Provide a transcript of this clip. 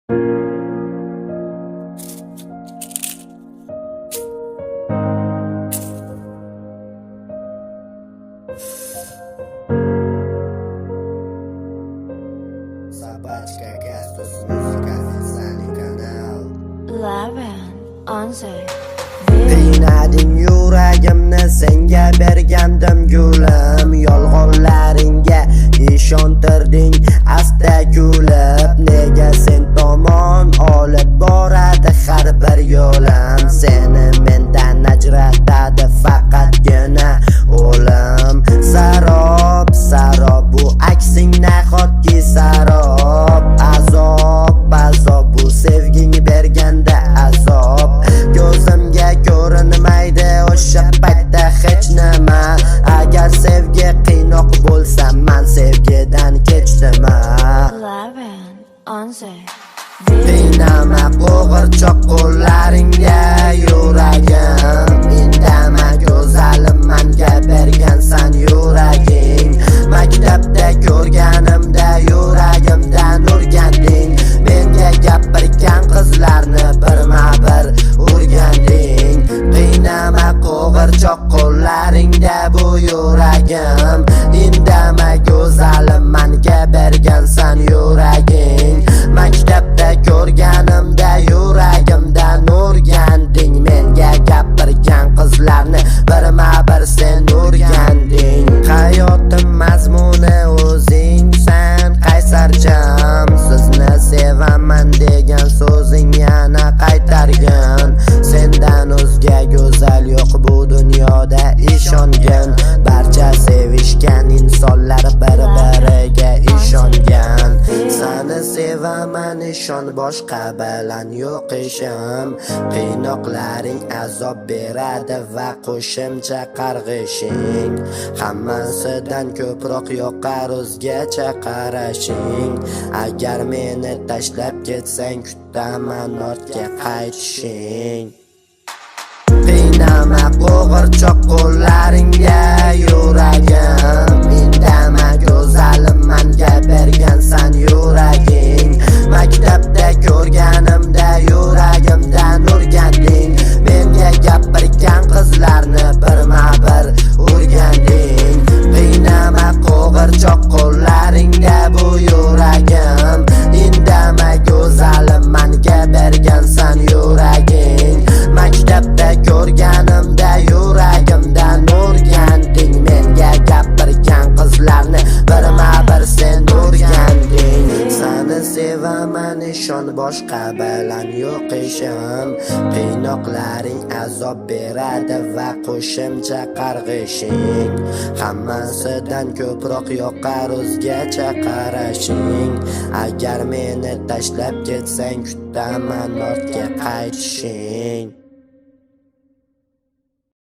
Собачка Кастус, музыка, официальный канal. 11 Qiynading yuragimni, senga bergandim gulim. Yolg'onlaringga ishontirding asta kulib. Nega sen tomon olib boradi har bir yo'lim? Seni mendan ajratadi faqatgina o'lim. Sarob, sarob bu aksing nahotki sarob. Azob, azob bu sevging berganda azob. Ko'zimga ko'rinmaydi o'sha paytda hech nima. Agar sevgi qiynoq bo'lsa, men sevgidan kechdim. 11 Qiynama qo'g'irchoq qo'llaringga yuragim. Indama go'zalim, menga bergansan yuraging. Maktabda ko'rganimda yuragimdan urganding. Menga gapirgan qizlarni birma-bir urganding. Qiynama qo'g'irchoq qo'llaringda bu yuragim. Indama go'zalim, menga bergansan yuraging. Maktabda ko'rganimda yuragimdan urganding. Menga gapirgan qizlarni birma-bir sen urganding. Hayotim mazmuni o'zingsan, qaysarjam. Sizni sevaman degan so'zing yana qaytargin. Sendan o'zga go'zal yo'q bu dunyoda, ishongin. Barcha sevishgan insonlar bir-biriga ishongan. Seni sevaman, ishon, boshqa bilan yo'q ishim. Qiynoqlaring azob beradi va qo'shimcha qarg'ishing. Hammasidan ko'proq yoqar o'zgacha qarashing. Agar meni tashlab ketsang, kutaman ortga qaytishing. Qiynama qo'g'irchoq qo'llaringga yuragim. Indama go'zalim, menga bergansan yuraging. Maktabda ko'rganimda yuragimdan urganding. Menga gapirgan qizlarni birma-bir urganding. Qiynama qo'g'irchoq qo'llaringda bu yuragim. Indama go'zalim, menga bergansan yuraging. Maktabda ko'rganimda yuragimdan urganding. Menga gapirgan qizlarni birma-bir sen urganding. Seni sevaman, ishon, boshqa bilan yo'q ishim. Qiynoqlaring azob beradi va qo'shimcha qarg'ishing. Hammasidan ko'proq yoqar o'zgacha qarashing. Agar meni tashlab ketsang, kutaman ortga qaytishing.